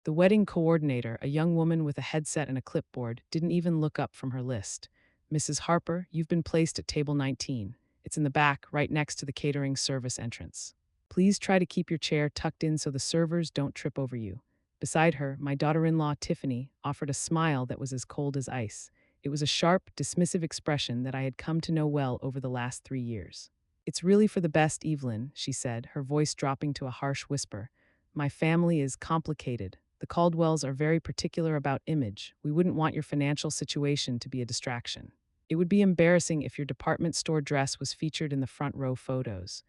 The wedding coordinator, a young woman with a headset and a clipboard, didn't even look up from her list. Mrs. Harper, you've been placed at table 19. It's in the back, right next to the catering service entrance. Please try to keep your chair tucked in so the servers don't trip over you. Beside her, my daughter-in-law, Tiffany, offered a smile that was as cold as ice. It was a sharp, dismissive expression that I had come to know well over the last 3 years. It's really for the best, Evelyn, she said, her voice dropping to a harsh whisper. My family is complicated. The Caldwells are very particular about image. We wouldn't want your financial situation to be a distraction. It would be embarrassing if your department store dress was featured in the front row photos.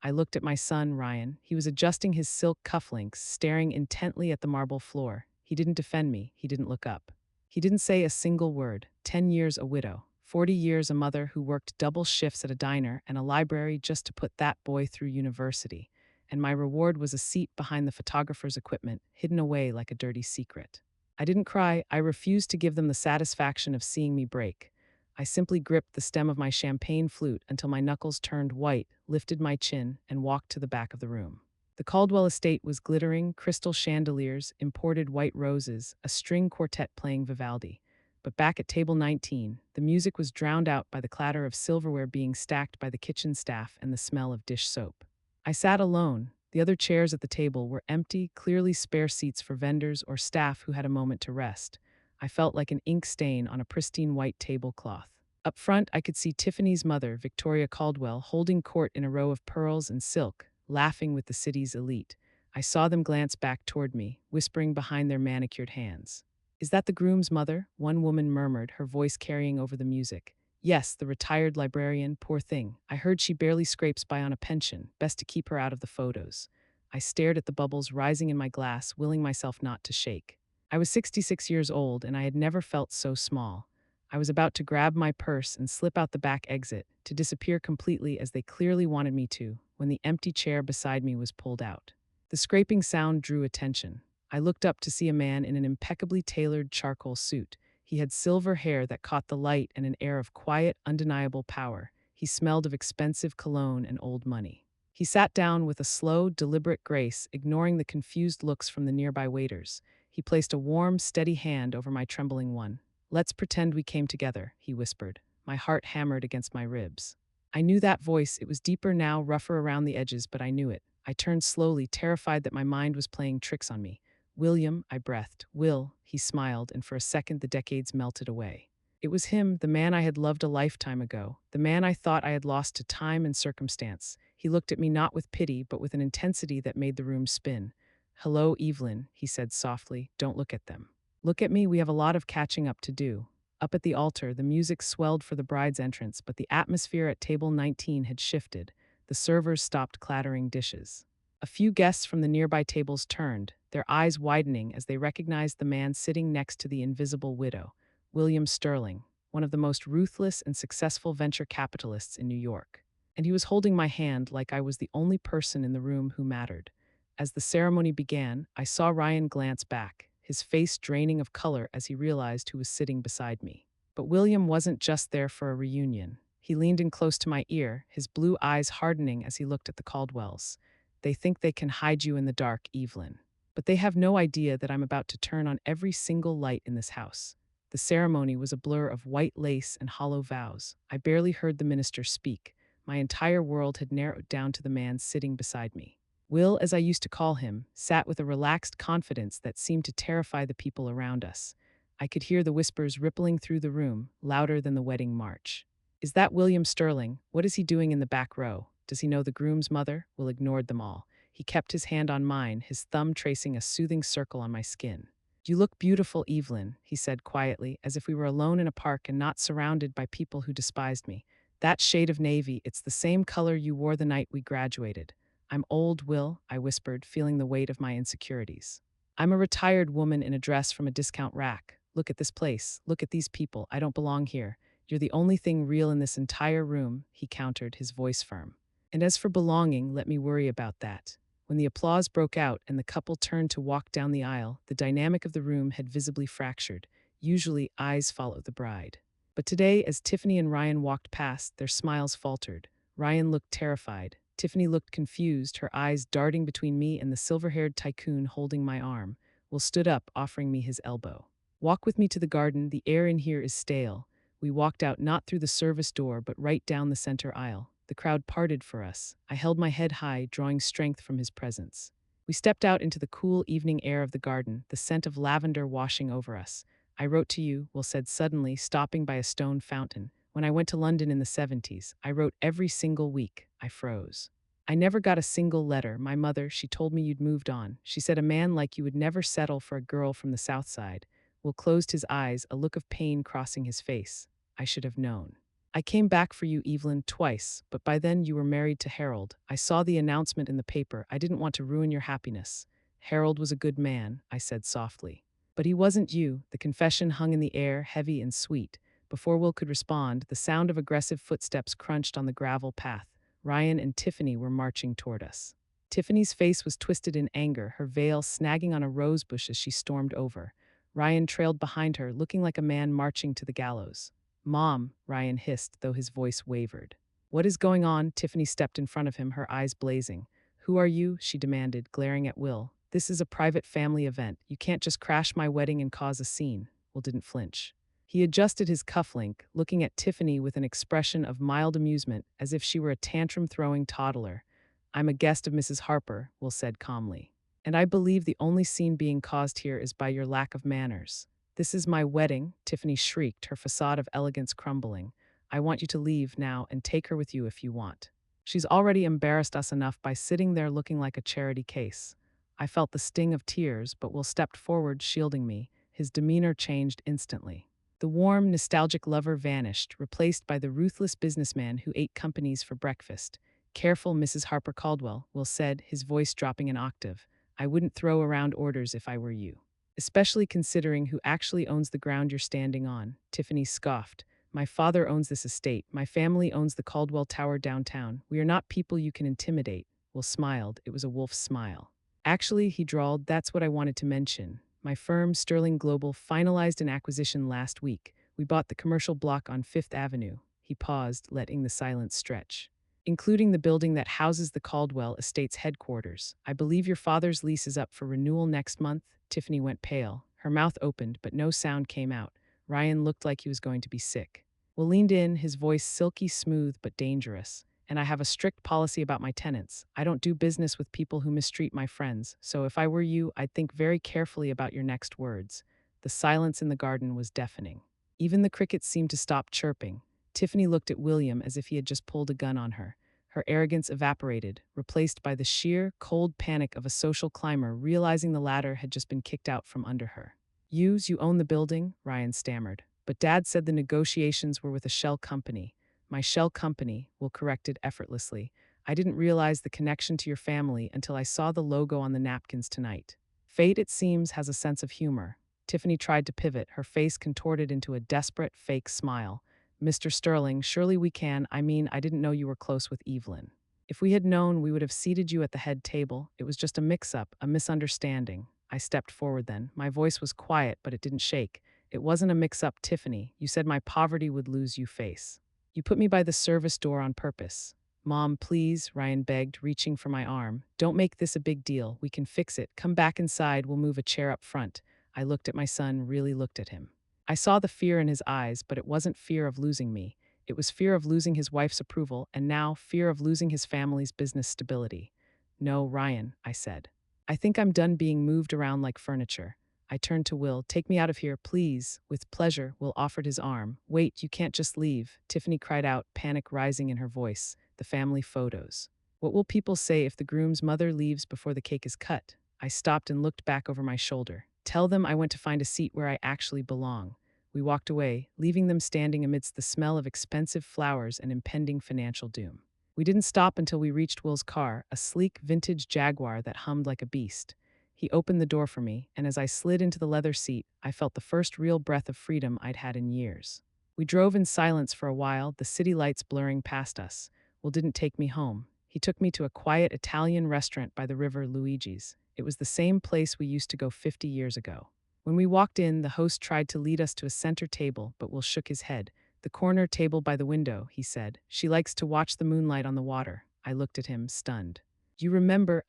I looked at my son, Ryan. He was adjusting his silk cufflinks, staring intently at the marble floor. He didn't defend me. He didn't look up. He didn't say a single word. 10 years a widow. 40 years a mother who worked double shifts at a diner and a library just to put that boy through university. And my reward was a seat behind the photographer's equipment, hidden away like a dirty secret. I didn't cry. I refused to give them the satisfaction of seeing me break. I simply gripped the stem of my champagne flute until my knuckles turned white, lifted my chin, and walked to the back of the room. The Caldwell estate was glittering, crystal chandeliers, imported white roses, a string quartet playing Vivaldi. But back at table 19, the music was drowned out by the clatter of silverware being stacked by the kitchen staff and the smell of dish soap. I sat alone. The other chairs at the table were empty, clearly spare seats for vendors or staff who had a moment to rest. I felt like an ink stain on a pristine white tablecloth. Up front, I could see Tiffany's mother, Victoria Caldwell, holding court in a row of pearls and silk, laughing with the city's elite. I saw them glance back toward me, whispering behind their manicured hands. Is that the groom's mother? One woman murmured, her voice carrying over the music. Yes, the retired librarian, poor thing. I heard she barely scrapes by on a pension, best to keep her out of the photos. I stared at the bubbles rising in my glass, willing myself not to shake. I was 66 years old, and I had never felt so small. I was about to grab my purse and slip out the back exit, to disappear completely as they clearly wanted me to, when the empty chair beside me was pulled out. The scraping sound drew attention. I looked up to see a man in an impeccably tailored charcoal suit. He had silver hair that caught the light and an air of quiet, undeniable power. He smelled of expensive cologne and old money. He sat down with a slow, deliberate grace, ignoring the confused looks from the nearby waiters. He placed a warm, steady hand over my trembling one. Let's pretend we came together, he whispered. My heart hammered against my ribs. I knew that voice. It was deeper now, rougher around the edges, but I knew it. I turned slowly, terrified that my mind was playing tricks on me. William, I breathed. Will, he smiled, and for a second the decades melted away. It was him, the man I had loved a lifetime ago, the man I thought I had lost to time and circumstance. He looked at me not with pity, but with an intensity that made the room spin. Hello, Evelyn, he said softly. Don't look at them. Look at me, we have a lot of catching up to do. Up at the altar, the music swelled for the bride's entrance, but the atmosphere at table 19 had shifted. The servers stopped clattering dishes. A few guests from the nearby tables turned, their eyes widening as they recognized the man sitting next to the invisible widow, William Sterling, one of the most ruthless and successful venture capitalists in New York. And he was holding my hand like I was the only person in the room who mattered. As the ceremony began, I saw Ryan glance back, his face draining of color as he realized who was sitting beside me. But William wasn't just there for a reunion. He leaned in close to my ear, his blue eyes hardening as he looked at the Caldwells. They think they can hide you in the dark, Evelyn. But they have no idea that I'm about to turn on every single light in this house. The ceremony was a blur of white lace and hollow vows. I barely heard the minister speak. My entire world had narrowed down to the man sitting beside me. Will, as I used to call him, sat with a relaxed confidence that seemed to terrify the people around us. I could hear the whispers rippling through the room, louder than the wedding march. Is that William Sterling? What is he doing in the back row? Does he know the groom's mother? Will ignored them all. He kept his hand on mine, his thumb tracing a soothing circle on my skin. You look beautiful, Evelyn, he said quietly, as if we were alone in a park and not surrounded by people who despised me. That shade of navy, it's the same color you wore the night we graduated. I'm old, Will, I whispered, feeling the weight of my insecurities. I'm a retired woman in a dress from a discount rack. Look at this place. Look at these people. I don't belong here. You're the only thing real in this entire room, he countered, his voice firm. And as for belonging, let me worry about that. When the applause broke out and the couple turned to walk down the aisle, the dynamic of the room had visibly fractured. Usually, eyes follow the bride. But today, as Tiffany and Ryan walked past, their smiles faltered. Ryan looked terrified. Tiffany looked confused, her eyes darting between me and the silver-haired tycoon holding my arm. Will stood up, offering me his elbow. Walk with me to the garden, the air in here is stale. We walked out not through the service door, but right down the center aisle. The crowd parted for us. I held my head high, drawing strength from his presence. We stepped out into the cool evening air of the garden, the scent of lavender washing over us. I wrote to you, Will said suddenly, stopping by a stone fountain. When I went to London in the 70s, I wrote every single week. I froze. I never got a single letter. My mother, she told me you'd moved on. She said a man like you would never settle for a girl from the South Side. Will closed his eyes, a look of pain crossing his face. I should have known. I came back for you, Evelyn, twice, but by then you were married to Harold. I saw the announcement in the paper. I didn't want to ruin your happiness. Harold was a good man, I said softly. But he wasn't you. The confession hung in the air, heavy and sweet. Before Will could respond, the sound of aggressive footsteps crunched on the gravel path. Ryan and Tiffany were marching toward us. Tiffany's face was twisted in anger, her veil snagging on a rose bush as she stormed over. Ryan trailed behind her, looking like a man marching to the gallows. Mom, Ryan hissed, though his voice wavered. What is going on? Tiffany stepped in front of him, her eyes blazing. Who are you? She demanded, glaring at Will. This is a private family event. You can't just crash my wedding and cause a scene. Will didn't flinch. He adjusted his cufflink, looking at Tiffany with an expression of mild amusement, as if she were a tantrum-throwing toddler. I'm a guest of Mrs. Harper, Will said calmly. And I believe the only scene being caused here is by your lack of manners. This is my wedding, Tiffany shrieked, her facade of elegance crumbling. I want you to leave now and take her with you if you want. She's already embarrassed us enough by sitting there looking like a charity case. I felt the sting of tears, but Will stepped forward, shielding me. His demeanor changed instantly. The warm, nostalgic lover vanished, replaced by the ruthless businessman who ate companies for breakfast. Careful, Mrs. Harper Caldwell, Will said, his voice dropping an octave. I wouldn't throw around orders if I were you. Especially considering who actually owns the ground you're standing on, Tiffany scoffed. My father owns this estate. My family owns the Caldwell Tower downtown. We are not people you can intimidate. Will smiled. It was a wolf's smile. Actually, he drawled, that's what I wanted to mention. My firm, Sterling Global, finalized an acquisition last week. We bought the commercial block on Fifth Avenue. He paused, letting the silence stretch. Including the building that houses the Caldwell Estate's headquarters. I believe your father's lease is up for renewal next month. Tiffany went pale. Her mouth opened, but no sound came out. Ryan looked like he was going to be sick. Will leaned in, his voice silky smooth but dangerous. And I have a strict policy about my tenants. I don't do business with people who mistreat my friends, so if I were you, I'd think very carefully about your next words. The silence in the garden was deafening. Even the crickets seemed to stop chirping. Tiffany looked at William as if he had just pulled a gun on her. Her arrogance evaporated, replaced by the sheer, cold panic of a social climber realizing the latter had just been kicked out from under her. You own the building? Ryan stammered. But Dad said the negotiations were with a shell company. My shell company, Will corrected effortlessly. I didn't realize the connection to your family until I saw the logo on the napkins tonight. Fate, it seems, has a sense of humor. Tiffany tried to pivot, her face contorted into a desperate, fake smile. Mr. Sterling, surely we can. I mean, I didn't know you were close with Evelyn. If we had known, we would have seated you at the head table. It was just a mix-up, a misunderstanding. I stepped forward then. My voice was quiet, but it didn't shake. It wasn't a mix-up, Tiffany. You said my poverty would lose you face. You put me by the service door on purpose. Mom, please, Ryan begged, reaching for my arm. Don't make this a big deal. We can fix it. Come back inside. We'll move a chair up front. I looked at my son, really looked at him. I saw the fear in his eyes, but it wasn't fear of losing me. It was fear of losing his wife's approval, and now fear of losing his family's business stability. No, Ryan, I said. I think I'm done being moved around like furniture. I turned to Will. Take me out of here, please. With pleasure, Will offered his arm. Wait, you can't just leave. Tiffany cried out, panic rising in her voice. The family photos. What will people say if the groom's mother leaves before the cake is cut? I stopped and looked back over my shoulder. Tell them I went to find a seat where I actually belong. We walked away, leaving them standing amidst the smell of expensive flowers and impending financial doom. We didn't stop until we reached Will's car, a sleek vintage Jaguar that hummed like a beast. He opened the door for me, and as I slid into the leather seat, I felt the first real breath of freedom I'd had in years. We drove in silence for a while, the city lights blurring past us. Will didn't take me home. He took me to a quiet Italian restaurant by the river, Luigi's. It was the same place we used to go 50 years ago. When we walked in, the host tried to lead us to a center table, but Will shook his head. The corner table by the window, he said. She likes to watch the moonlight on the water. I looked at him, stunned. I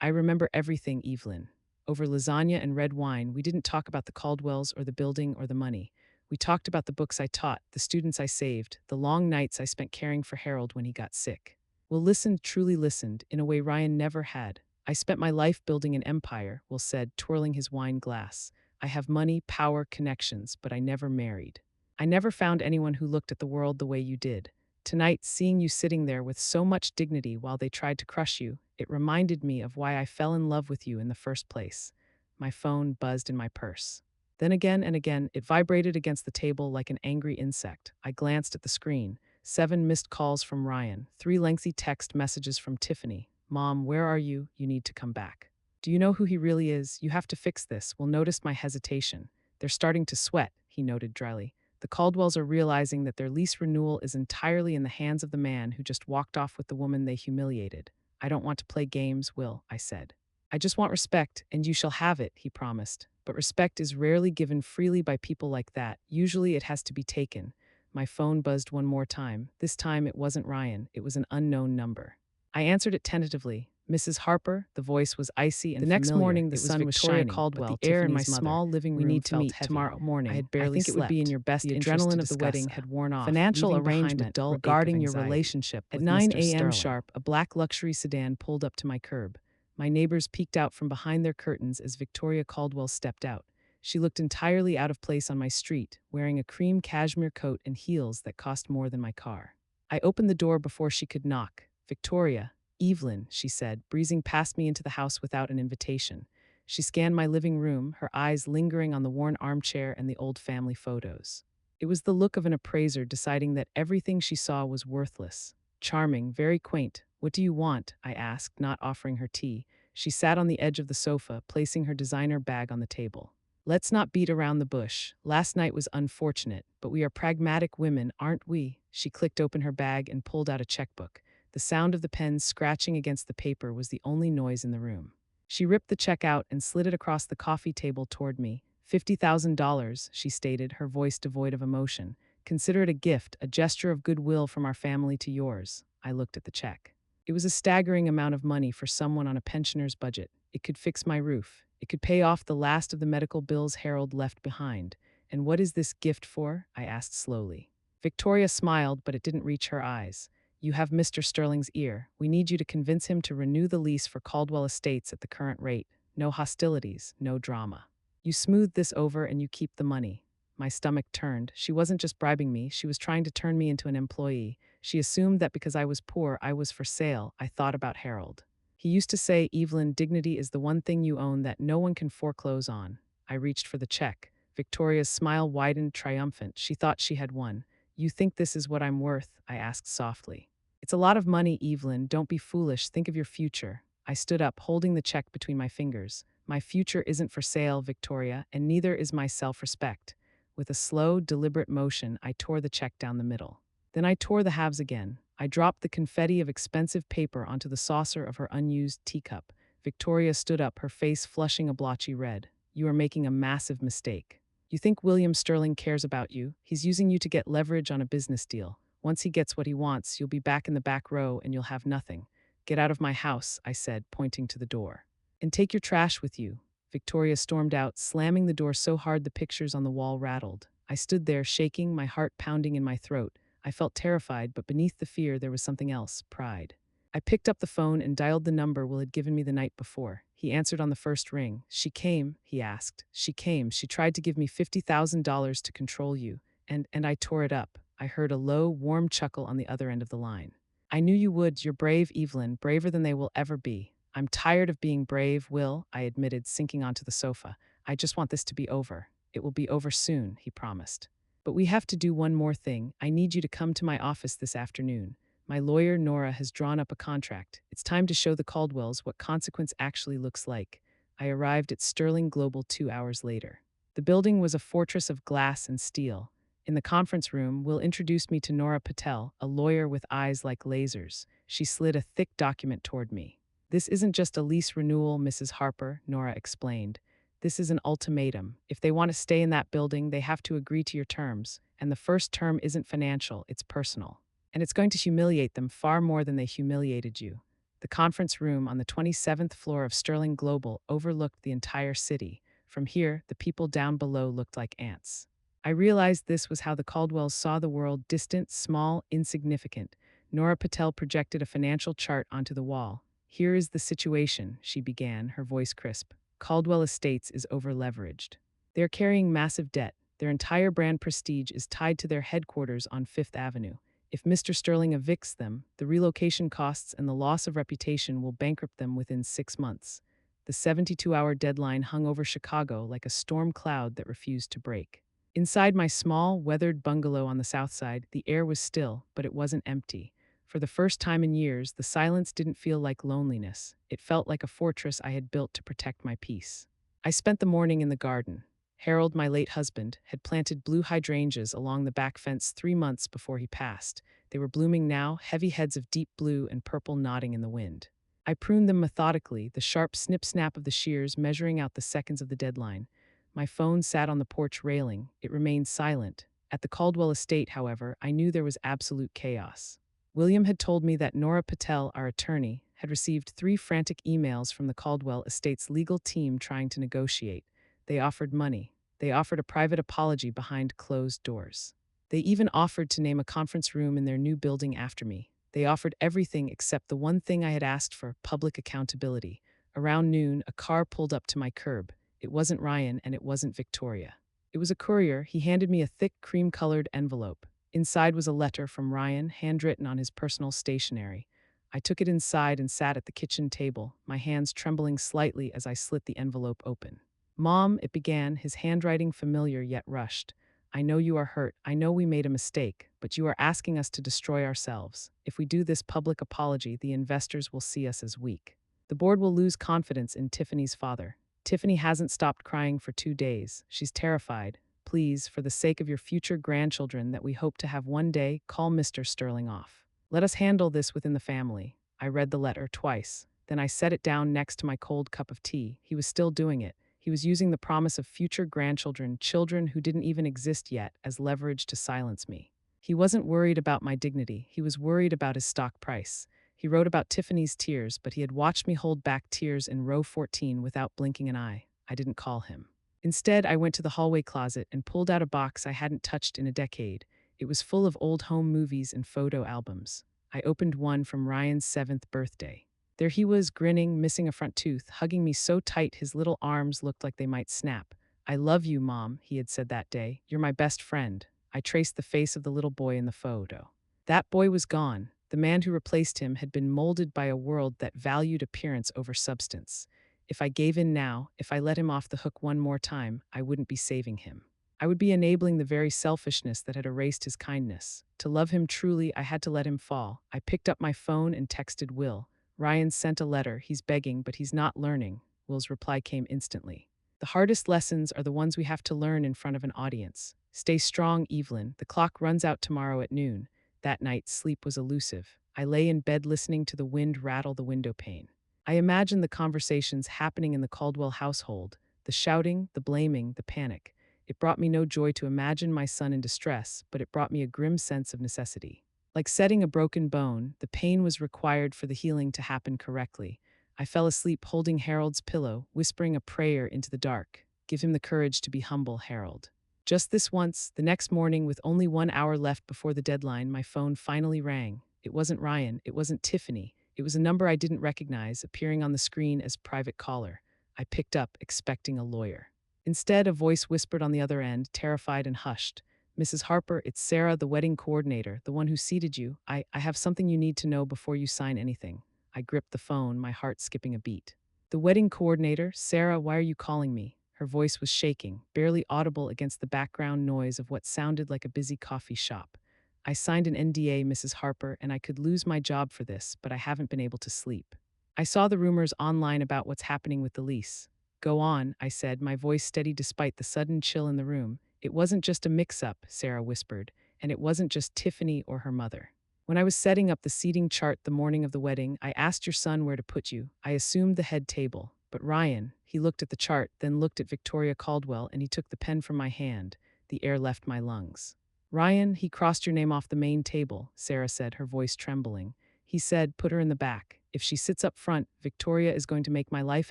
remember everything, Evelyn. Over lasagna and red wine, we didn't talk about the Caldwells or the building or the money. We talked about the books I taught, the students I saved, the long nights I spent caring for Harold when he got sick. Will listened, truly listened, in a way Ryan never had. I spent my life building an empire, Will said, twirling his wine glass. I have money, power, connections, but I never married. I never found anyone who looked at the world the way you did. Tonight, seeing you sitting there with so much dignity while they tried to crush you, it reminded me of why I fell in love with you in the first place. My phone buzzed in my purse. Then again and again, it vibrated against the table like an angry insect. I glanced at the screen. 7 missed calls from Ryan, 3 lengthy text messages from Tiffany. Mom, where are you? You need to come back. Do you know who he really is? You have to fix this. Will noticed my hesitation. They're starting to sweat, he noted dryly. The Caldwells are realizing that their lease renewal is entirely in the hands of the man who just walked off with the woman they humiliated. I don't want to play games, Will, I said. I just want respect, and you shall have it, he promised. But respect is rarely given freely by people like that. Usually it has to be taken. My phone buzzed one more time. This time it wasn't Ryan, it was an unknown number. I answered it tentatively. Mrs. Harper, the voice was icy and familiar. The next morning, the sun was shining, Caldwell, but the air in my small living room felt heavy. We need to meet tomorrow morning. I had barely slept. It would be in your best interest. The adrenaline of the wedding had worn off. Financial arrangement regarding your relationship with Mr. At 9 a.m. sharp, a black luxury sedan pulled up to my curb. My neighbors peeked out from behind their curtains as Victoria Caldwell stepped out. She looked entirely out of place on my street, wearing a cream cashmere coat and heels that cost more than my car. I opened the door before she could knock. Victoria, Evelyn, she said, breezing past me into the house without an invitation. She scanned my living room, her eyes lingering on the worn armchair and the old family photos. It was the look of an appraiser deciding that everything she saw was worthless. Charming, very quaint. What do you want? I asked, not offering her tea. She sat on the edge of the sofa, placing her designer bag on the table. Let's not beat around the bush. Last night was unfortunate, but we are pragmatic women, aren't we? She clicked open her bag and pulled out a checkbook. The sound of the pen scratching against the paper was the only noise in the room. She ripped the check out and slid it across the coffee table toward me. $50,000, she stated, her voice devoid of emotion. Consider it a gift, a gesture of goodwill from our family to yours. I looked at the check. It was a staggering amount of money for someone on a pensioner's budget. It could fix my roof. It could pay off the last of the medical bills Harold left behind. And what is this gift for? I asked slowly. Victoria smiled, but it didn't reach her eyes. You have Mr. Sterling's ear. We need you to convince him to renew the lease for Caldwell Estates at the current rate. No hostilities, no drama. You smooth this over and you keep the money. My stomach turned. She wasn't just bribing me, she was trying to turn me into an employee. She assumed that because I was poor, I was for sale. I thought about Harold. He used to say, Evelyn, dignity is the one thing you own that no one can foreclose on. I reached for the check. Victoria's smile widened, triumphant. She thought she had won. You think this is what I'm worth? I asked softly. It's a lot of money, Evelyn. Don't be foolish. Think of your future. I stood up, holding the check between my fingers. My future isn't for sale, Victoria, and neither is my self-respect. With a slow, deliberate motion, I tore the check down the middle. Then I tore the halves again. I dropped the confetti of expensive paper onto the saucer of her unused teacup. Victoria stood up, her face flushing a blotchy red. You are making a massive mistake. You think William Sterling cares about you? He's using you to get leverage on a business deal. Once he gets what he wants, you'll be back in the back row and you'll have nothing. Get out of my house, I said, pointing to the door. And take your trash with you. Victoria stormed out, slamming the door so hard the pictures on the wall rattled. I stood there, shaking, my heart pounding in my throat. I felt terrified, but beneath the fear there was something else, pride. I picked up the phone and dialed the number Will had given me the night before. He answered on the first ring. She came, he asked. She came. She tried to give me $50,000 to control you. And I tore it up. I heard a low, warm chuckle on the other end of the line. I knew you would. You're brave, Evelyn, braver than they will ever be. I'm tired of being brave, Will, I admitted, sinking onto the sofa. I just want this to be over. It will be over soon, he promised. But we have to do one more thing. I need you to come to my office this afternoon. My lawyer, Nora, has drawn up a contract. It's time to show the Caldwells what consequence actually looks like. I arrived at Sterling Global 2 hours later. The building was a fortress of glass and steel. In the conference room, Will introduced me to Nora Patel, a lawyer with eyes like lasers. She slid a thick document toward me. This isn't just a lease renewal, Mrs. Harper, Nora explained. This is an ultimatum. If they want to stay in that building, they have to agree to your terms. And the first term isn't financial, it's personal. And it's going to humiliate them far more than they humiliated you. The conference room on the 27th floor of Sterling Global overlooked the entire city. From here, the people down below looked like ants. I realized this was how the Caldwells saw the world: distant, small, insignificant. Nora Patel projected a financial chart onto the wall. "Here is the situation," she began, her voice crisp. "Caldwell Estates is overleveraged. They're carrying massive debt. Their entire brand prestige is tied to their headquarters on Fifth Avenue. If Mr. Sterling evicts them, the relocation costs and the loss of reputation will bankrupt them within 6 months." The 72-hour deadline hung over Chicago like a storm cloud that refused to break. Inside my small, weathered bungalow on the south side, the air was still, but it wasn't empty. For the first time in years, the silence didn't feel like loneliness. It felt like a fortress I had built to protect my peace. I spent the morning in the garden. Harold, my late husband, had planted blue hydrangeas along the back fence 3 months before he passed. They were blooming now, heavy heads of deep blue and purple nodding in the wind. I pruned them methodically, the sharp snip-snap of the shears measuring out the seconds of the deadline. My phone sat on the porch railing. It remained silent. At the Caldwell estate, however, I knew there was absolute chaos. William had told me that Nora Patel, our attorney, had received 3 frantic emails from the Caldwell estate's legal team trying to negotiate. They offered money. They offered a private apology behind closed doors. They even offered to name a conference room in their new building after me. They offered everything except the one thing I had asked for: public accountability. Around noon, a car pulled up to my curb. It wasn't Ryan and it wasn't Victoria. It was a courier. He handed me a thick, cream-colored envelope. Inside was a letter from Ryan, handwritten on his personal stationery. I took it inside and sat at the kitchen table, my hands trembling slightly as I slit the envelope open. "Mom," it began, his handwriting familiar yet rushed. "I know you are hurt. I know we made a mistake, but you are asking us to destroy ourselves. If we do this public apology, the investors will see us as weak. The board will lose confidence in Tiffany's father. Tiffany hasn't stopped crying for 2 days. She's terrified. Please, for the sake of your future grandchildren that we hope to have one day, call Mr. Sterling off. Let us handle this within the family." I read the letter twice. Then I set it down next to my cold cup of tea. He was still doing it. He was using the promise of future grandchildren, children who didn't even exist yet, as leverage to silence me. He wasn't worried about my dignity. He was worried about his stock price. He wrote about Tiffany's tears, but he had watched me hold back tears in row 14 without blinking an eye. I didn't call him. Instead, I went to the hallway closet and pulled out a box I hadn't touched in a decade. It was full of old home movies and photo albums. I opened one from Ryan's 7th birthday. There he was, grinning, missing a front tooth, hugging me so tight his little arms looked like they might snap. "I love you, Mom," he had said that day. "You're my best friend." I traced the face of the little boy in the photo. That boy was gone. The man who replaced him had been molded by a world that valued appearance over substance. If I gave in now, if I let him off the hook one more time, I wouldn't be saving him. I would be enabling the very selfishness that had erased his kindness. To love him truly, I had to let him fall. I picked up my phone and texted Will. "Ryan sent a letter. He's begging, but he's not learning." Will's reply came instantly. "The hardest lessons are the ones we have to learn in front of an audience. Stay strong, Evelyn. The clock runs out tomorrow at noon." That night, sleep was elusive. I lay in bed listening to the wind rattle the window pane. I imagined the conversations happening in the Caldwell household, the shouting, the blaming, the panic. It brought me no joy to imagine my son in distress, but it brought me a grim sense of necessity. Like setting a broken bone, the pain was required for the healing to happen correctly. I fell asleep holding Harold's pillow, whispering a prayer into the dark. "Give him the courage to be humble, Harold." Just this once, the next morning, with only 1 hour left before the deadline, my phone finally rang. It wasn't Ryan. It wasn't Tiffany. It was a number I didn't recognize, appearing on the screen as private caller. I picked up, expecting a lawyer. Instead, a voice whispered on the other end, terrified and hushed. "Mrs. Harper, it's Sarah, the wedding coordinator, the one who seated you. I have something you need to know before you sign anything." I gripped the phone, my heart skipping a beat. "The wedding coordinator? Sarah, why are you calling me?" Her voice was shaking, barely audible against the background noise of what sounded like a busy coffee shop. "I signed an NDA, Mrs. Harper, and I could lose my job for this, but I haven't been able to sleep. I saw the rumors online about what's happening with the lease." "Go on," I said, my voice steady despite the sudden chill in the room. "It wasn't just a mix-up," Sarah whispered, "and it wasn't just Tiffany or her mother. When I was setting up the seating chart the morning of the wedding, I asked your son where to put you. I assumed the head table. But Ryan," he looked at the chart, then looked at Victoria Caldwell, and he took the pen from my hand. The air left my lungs. "Ryan, he crossed your name off the main table," Sarah said, her voice trembling. "He said, put her in the back. If she sits up front, Victoria is going to make my life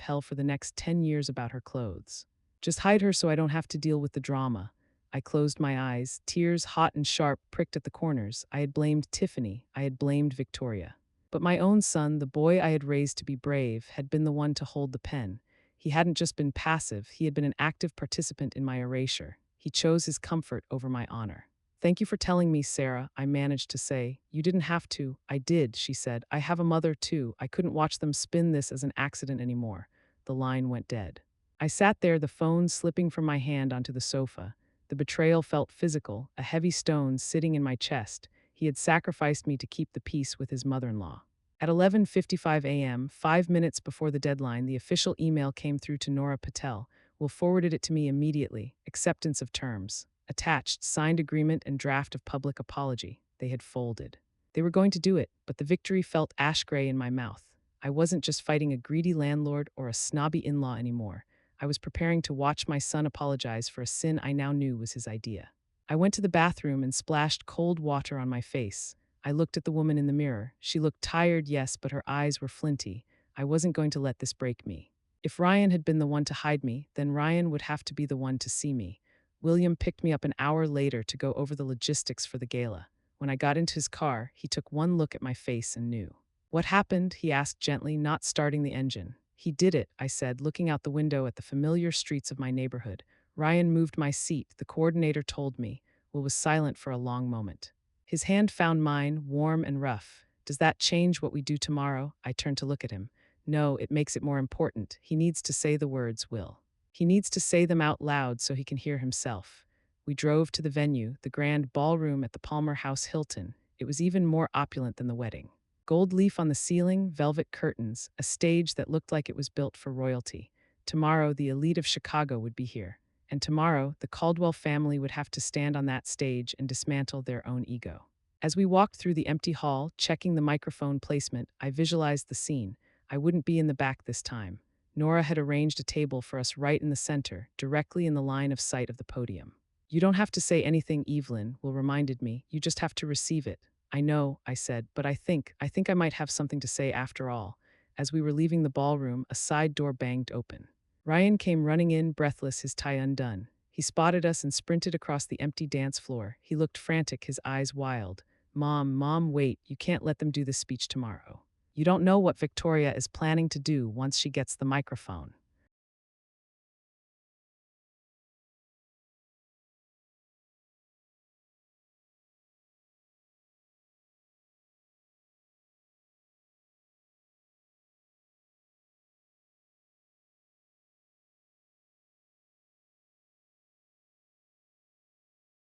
hell for the next 10 years about her clothes. Just hide her so I don't have to deal with the drama. I closed my eyes, tears hot and sharp pricked at the corners. I had blamed Tiffany. I had blamed Victoria. But my own son, the boy I had raised to be brave, had been the one to hold the pen. He hadn't just been passive, he had been an active participant in my erasure. He chose his comfort over my honor. Thank you for telling me, Sarah, I managed to say. You didn't have to. I did, she said. I have a mother, too. I couldn't watch them spin this as an accident anymore. The line went dead. I sat there, the phone slipping from my hand onto the sofa. The betrayal felt physical, a heavy stone sitting in my chest. He had sacrificed me to keep the peace with his mother-in-law. At 11:55 a.m., 5 minutes before the deadline, the official email came through to Nora Patel. Will forwarded it to me immediately. Acceptance of terms. Attached, signed agreement and draft of public apology. They had folded. They were going to do it, but the victory felt ash gray in my mouth. I wasn't just fighting a greedy landlord or a snobby in-law anymore. I was preparing to watch my son apologize for a sin I now knew was his idea. I went to the bathroom and splashed cold water on my face. I looked at the woman in the mirror. She looked tired, yes, but her eyes were flinty. I wasn't going to let this break me. If Ryan had been the one to hide me, then Ryan would have to be the one to see me. William picked me up an hour later to go over the logistics for the gala. When I got into his car, he took one look at my face and knew. What happened? He asked gently, not starting the engine. He did it, I said, looking out the window at the familiar streets of my neighborhood. Ryan moved my seat, the coordinator told me. Will was silent for a long moment. His hand found mine, warm and rough. Does that change what we do tomorrow? I turned to look at him. No, it makes it more important. He needs to say the words, Will. He needs to say them out loud so he can hear himself. We drove to the venue, the grand ballroom at the Palmer House Hilton. It was even more opulent than the wedding. Gold leaf on the ceiling, velvet curtains, a stage that looked like it was built for royalty. Tomorrow, the elite of Chicago would be here. And tomorrow, the Caldwell family would have to stand on that stage and dismantle their own ego. As we walked through the empty hall, checking the microphone placement, I visualized the scene. I wouldn't be in the back this time. Nora had arranged a table for us right in the center, directly in the line of sight of the podium. You don't have to say anything, Evelyn, Will reminded me. You just have to receive it. I know, I said, but I think I might have something to say after all. As we were leaving the ballroom, a side door banged open. Ryan came running in, breathless, his tie undone. He spotted us and sprinted across the empty dance floor. He looked frantic, his eyes wild. Mom, wait, you can't let them do this speech tomorrow. You don't know what Victoria is planning to do once she gets the microphone.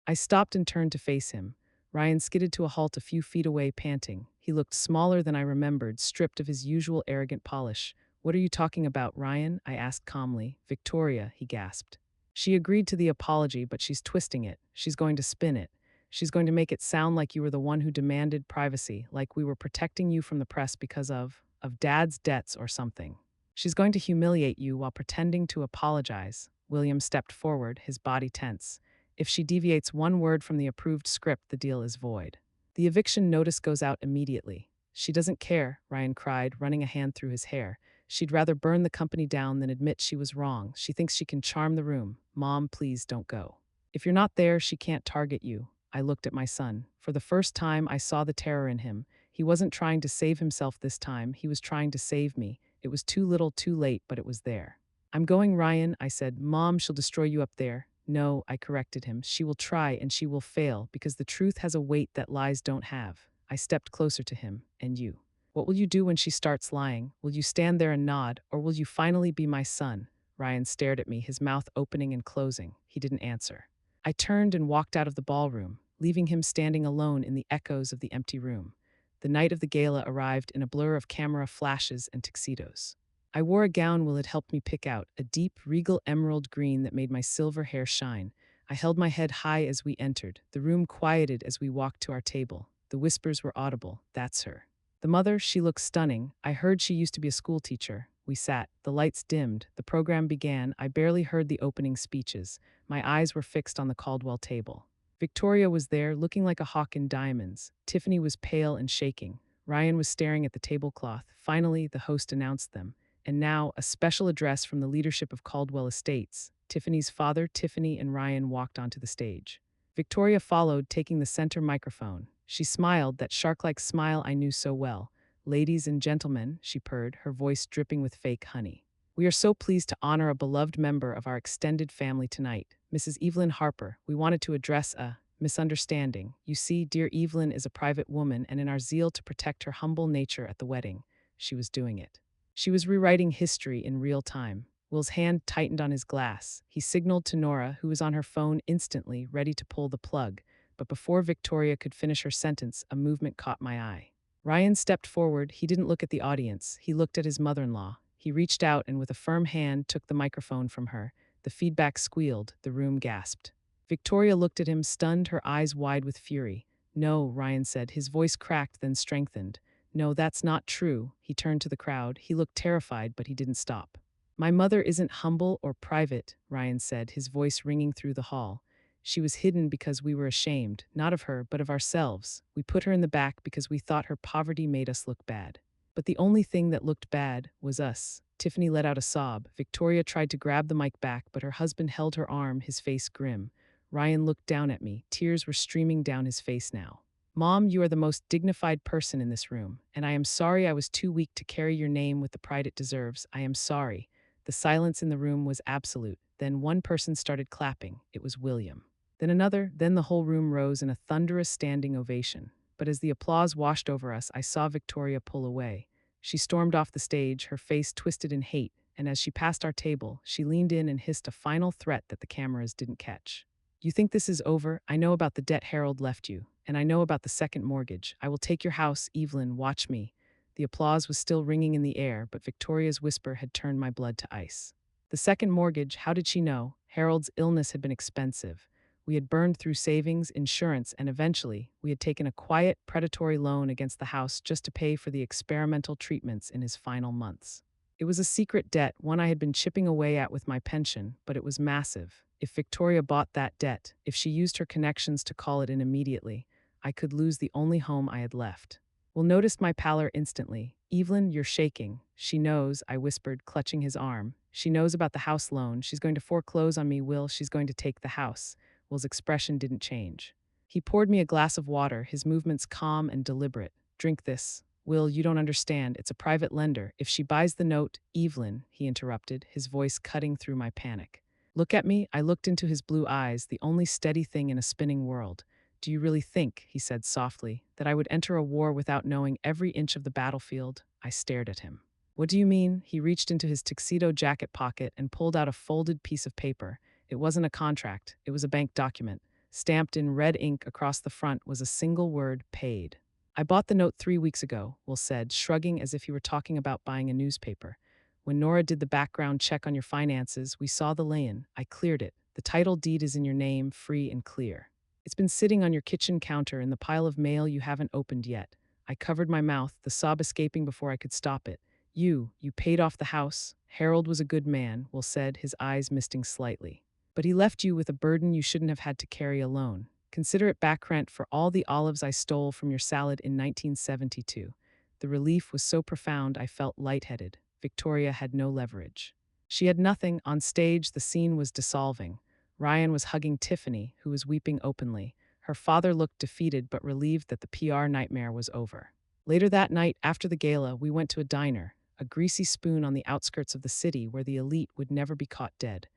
I stopped and turned to face him. Ryan skidded to a halt a few feet away, panting. He looked smaller than I remembered, stripped of his usual arrogant polish. What are you talking about, Ryan? I asked calmly. Victoria, he gasped. She agreed to the apology, but she's twisting it. She's going to spin it. She's going to make it sound like you were the one who demanded privacy, like we were protecting you from the press because of Dad's debts or something. She's going to humiliate you while pretending to apologize. William stepped forward, his body tense. If she deviates one word from the approved script, the deal is void. The eviction notice goes out immediately. She doesn't care, Ryan cried, running a hand through his hair. She'd rather burn the company down than admit she was wrong. She thinks she can charm the room. Mom, please don't go. If you're not there, she can't target you. I looked at my son. For the first time, I saw the terror in him. He wasn't trying to save himself this time. He was trying to save me. It was too little, too late, but it was there. I'm going, Ryan, I said. Mom, she'll destroy you up there. No, I corrected him. She will try and she will fail because the truth has a weight that lies don't have. I stepped closer to him. And you? What will you do when she starts lying? Will you stand there and nod, or will you finally be my son? Ryan stared at me, his mouth opening and closing. He didn't answer. I turned and walked out of the ballroom, leaving him standing alone in the echoes of the empty room. The night of the gala arrived in a blur of camera flashes and tuxedos. I wore a gown Will had helped me pick out, a deep, regal emerald green that made my silver hair shine. I held my head high as we entered. The room quieted as we walked to our table. The whispers were audible. That's her. The mother, she looked stunning. I heard she used to be a school teacher. We sat. The lights dimmed. The program began. I barely heard the opening speeches. My eyes were fixed on the Caldwell table. Victoria was there, looking like a hawk in diamonds. Tiffany was pale and shaking. Ryan was staring at the tablecloth. Finally, the host announced them. And now, a special address from the leadership of Caldwell Estates. Tiffany's father, Tiffany, and Ryan walked onto the stage. Victoria followed, taking the center microphone. She smiled, that shark-like smile I knew so well. "Ladies and gentlemen," she purred, her voice dripping with fake honey. "We are so pleased to honor a beloved member of our extended family tonight, Mrs. Evelyn Harper. We wanted to address a misunderstanding. You see, dear Evelyn is a private woman, and in our zeal to protect her humble nature at the wedding, she was doing it. She was rewriting history in real time." Will's hand tightened on his glass. He signaled to Nora, who was on her phone instantly, ready to pull the plug. But before Victoria could finish her sentence, a movement caught my eye. Ryan stepped forward. He didn't look at the audience. He looked at his mother-in-law. He reached out and with a firm hand took the microphone from her. The feedback squealed. The room gasped. Victoria looked at him, stunned, her eyes wide with fury. "No," Ryan said. His voice cracked, then strengthened. "No, that's not true." He turned to the crowd. He looked terrified, but he didn't stop. "My mother isn't humble or private," Ryan said, his voice ringing through the hall. "She was hidden because we were ashamed, not of her, but of ourselves. We put her in the back because we thought her poverty made us look bad. But the only thing that looked bad was us." Tiffany let out a sob. Victoria tried to grab the mic back, but her husband held her arm, his face grim. Ryan looked down at me. Tears were streaming down his face now. "Mom, you are the most dignified person in this room, and I am sorry I was too weak to carry your name with the pride it deserves. I am sorry." The silence in the room was absolute. Then one person started clapping. It was William. Then another, then the whole room rose in a thunderous standing ovation. But as the applause washed over us, I saw Victoria pull away. She stormed off the stage, her face twisted in hate, and as she passed our table, she leaned in and hissed a final threat that the cameras didn't catch. "You think this is over? I know about the debt Harold left you, and I know about the second mortgage. I will take your house, Evelyn, watch me." The applause was still ringing in the air, but Victoria's whisper had turned my blood to ice. The second mortgage, how did she know? Harold's illness had been expensive. We had burned through savings, insurance, and eventually, we had taken a quiet, predatory loan against the house just to pay for the experimental treatments in his final months. It was a secret debt, one I had been chipping away at with my pension, but it was massive. If Victoria bought that debt, if she used her connections to call it in immediately, I could lose the only home I had left. Will noticed my pallor instantly. "Evelyn, you're shaking." "She knows," I whispered, clutching his arm. "She knows about the house loan. She's going to foreclose on me, Will. She's going to take the house." Will's expression didn't change. He poured me a glass of water, his movements calm and deliberate. "Drink this." "Will, you don't understand. It's a private lender. If she buys the note—" "Evelyn," he interrupted, his voice cutting through my panic. "Look at me." I looked into his blue eyes, the only steady thing in a spinning world. "Do you really think," he said softly, "that I would enter a war without knowing every inch of the battlefield?" I stared at him. "What do you mean?" He reached into his tuxedo jacket pocket and pulled out a folded piece of paper. It wasn't a contract, it was a bank document. Stamped in red ink across the front was a single word, "paid." "I bought the note 3 weeks ago," Will said, shrugging as if he were talking about buying a newspaper. "When Nora did the background check on your finances, we saw the lay-in. I cleared it. The title deed is in your name, free and clear. It's been sitting on your kitchen counter in the pile of mail you haven't opened yet." I covered my mouth, the sob escaping before I could stop it. You paid off the house." "Harold was a good man," Will said, his eyes misting slightly. "But he left you with a burden you shouldn't have had to carry alone. Consider it back rent for all the olives I stole from your salad in 1972. The relief was so profound I felt lightheaded. Victoria had no leverage. She had nothing. On stage, the scene was dissolving. Ryan was hugging Tiffany, who was weeping openly. Her father looked defeated but relieved that the PR nightmare was over. Later that night, after the gala, we went to a diner, a greasy spoon on the outskirts of the city where the elite would never be caught dead.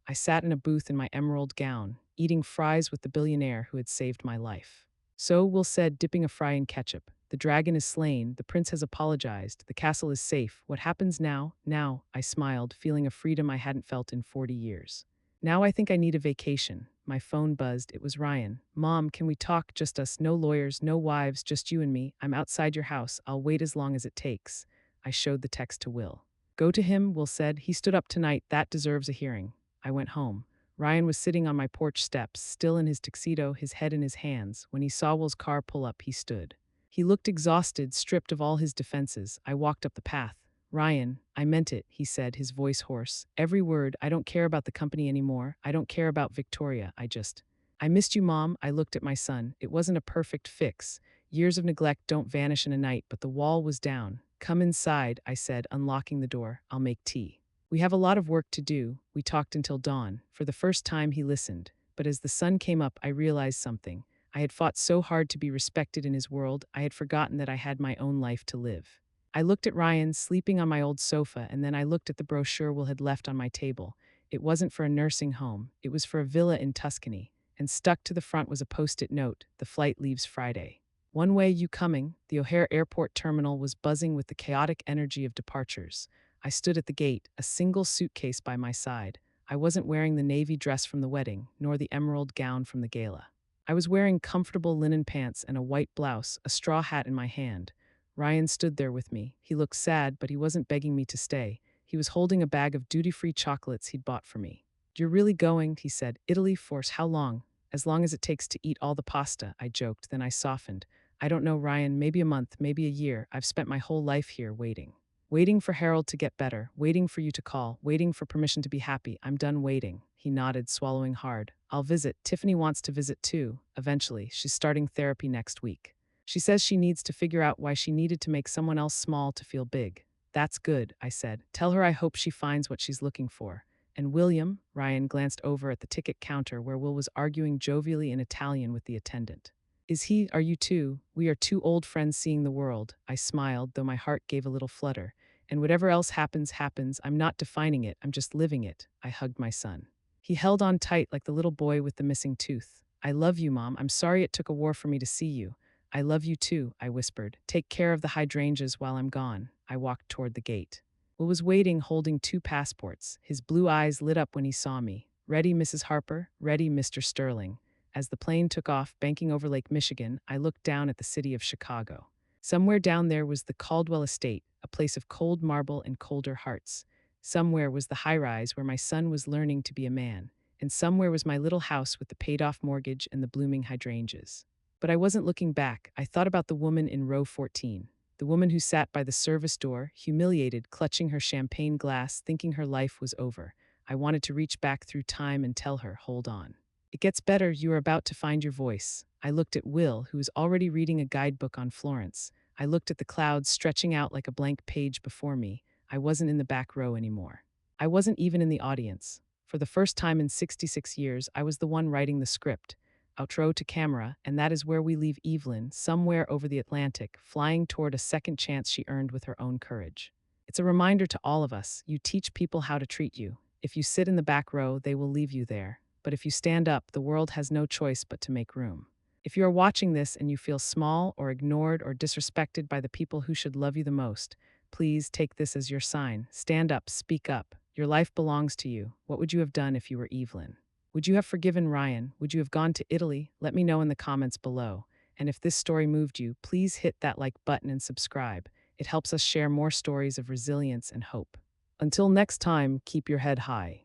I sat in a booth in my emerald gown, eating fries with the billionaire who had saved my life. "So," Will said, dipping a fry in ketchup, "the dragon is slain, the prince has apologized, the castle is safe. What happens now?" "Now," I smiled, feeling a freedom I hadn't felt in 40 years. "Now I think I need a vacation." My phone buzzed. It was Ryan. "Mom, can we talk? Just us. No lawyers, no wives, just you and me. I'm outside your house. I'll wait as long as it takes." I showed the text to Will. "Go to him," Will said. "He stood up tonight. That deserves a hearing." I went home. Ryan was sitting on my porch steps, still in his tuxedo, his head in his hands. When he saw Will's car pull up, he stood. He looked exhausted, stripped of all his defenses. I walked up the path. "Ryan, I meant it," he said, his voice hoarse. "Every word. I don't care about the company anymore. I don't care about Victoria. I missed you, Mom." I looked at my son. "It wasn't a perfect fix. Years of neglect don't vanish in a night, but the wall was down. Come inside, I said, unlocking the door. I'll make tea. We have a lot of work to do. We talked until dawn. For the first time, he listened. But as the sun came up, I realized something. I had fought so hard to be respected in his world, I had forgotten that I had my own life to live. I looked at Ryan sleeping on my old sofa, and then I looked at the brochure Will had left on my table. It wasn't for a nursing home, it was for a villa in Tuscany, and stuck to the front was a post-it note: the flight leaves Friday. One way, you coming? The O'Hare Airport terminal was buzzing with the chaotic energy of departures. I stood at the gate, a single suitcase by my side. I wasn't wearing the navy dress from the wedding, nor the emerald gown from the gala. I was wearing comfortable linen pants and a white blouse, a straw hat in my hand. Ryan stood there with me. He looked sad, but he wasn't begging me to stay. He was holding a bag of duty-free chocolates he'd bought for me. You're really going, he said. Italy for how long? As long as it takes to eat all the pasta, I joked. Then I softened. I don't know, Ryan, maybe a month, maybe a year. I've spent my whole life here waiting. Waiting for Harold to get better, waiting for you to call, waiting for permission to be happy. I'm done waiting. He nodded, swallowing hard. I'll visit. Tiffany wants to visit too, eventually. She's starting therapy next week. She says she needs to figure out why she needed to make someone else small to feel big. That's good, I said. Tell her I hope she finds what she's looking for. And William? Ryan glanced over at the ticket counter where Will was arguing jovially in Italian with the attendant. Is he? Are you too? We are two old friends seeing the world. I smiled, though my heart gave a little flutter. And whatever else happens, happens. I'm not defining it, I'm just living it. I hugged my son. He held on tight like the little boy with the missing tooth. I love you, Mom. I'm sorry it took a war for me to see you. I love you too, I whispered. Take care of the hydrangeas while I'm gone. I walked toward the gate. Will was waiting, holding 2 passports. His blue eyes lit up when he saw me. Ready, Mrs. Harper? Ready, Mr. Sterling. As the plane took off, banking over Lake Michigan, I looked down at the city of Chicago. Somewhere down there was the Caldwell Estate, a place of cold marble and colder hearts. Somewhere was the high-rise where my son was learning to be a man. And somewhere was my little house with the paid-off mortgage and the blooming hydrangeas. But I wasn't looking back. I thought about the woman in row 14. The woman who sat by the service door, humiliated, clutching her champagne glass, thinking her life was over. I wanted to reach back through time and tell her, hold on. It gets better, you are about to find your voice. I looked at Will, who was already reading a guidebook on Florence. I looked at the clouds stretching out like a blank page before me. I wasn't in the back row anymore. I wasn't even in the audience. For the first time in 66 years, I was the one writing the script. Outro to camera, and that is where we leave Evelyn, somewhere over the Atlantic, flying toward a second chance she earned with her own courage. It's a reminder to all of us, you teach people how to treat you. If you sit in the back row, they will leave you there. But if you stand up, the world has no choice but to make room. If you are watching this and you feel small or ignored or disrespected by the people who should love you the most, please take this as your sign. Stand up, speak up. Your life belongs to you. What would you have done if you were Evelyn? Would you have forgiven Ryan? Would you have gone to Italy? Let me know in the comments below. And if this story moved you, please hit that like button and subscribe. It helps us share more stories of resilience and hope. Until next time, keep your head high.